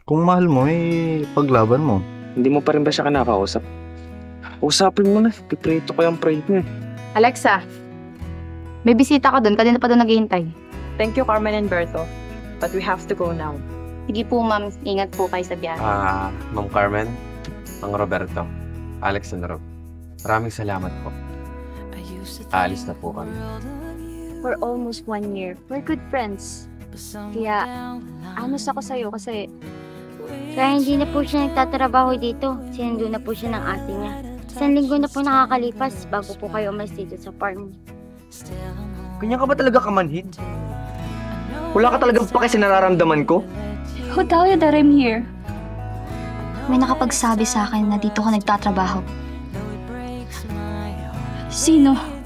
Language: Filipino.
Kung mahal mo, eh, paglaban mo. Hindi mo pa rin ba siya kinakausap? Usapin mo na. Piprito ko yung pride mo eh. Alexa, may bisita ka doon. Kanina pa doon naghihintay. Thank you, Carmen and Berto. But we have to go now. Sige po, ma'am. Ingat po kayo sa biyahe. Ma'am Carmen, Mang Roberto, Alex and Rob. Maraming salamat po. Aalis na po kami. For almost 1 year. We're good friends. Kaya, honest ako sa'yo kasi Kaya hindi na po siya nagtatrabaho dito. Sinundo na po siya ng ate niya. 1 linggo na po nakakalipas bago po kayo umalis dito sa farm. Ganyan ka ba talaga kamanhid? Wala ka talagang pake sa nararamdaman ko? who tell you that I'm here? May nakapagsabi sa akin na dito ka nagtatrabaho. Sino?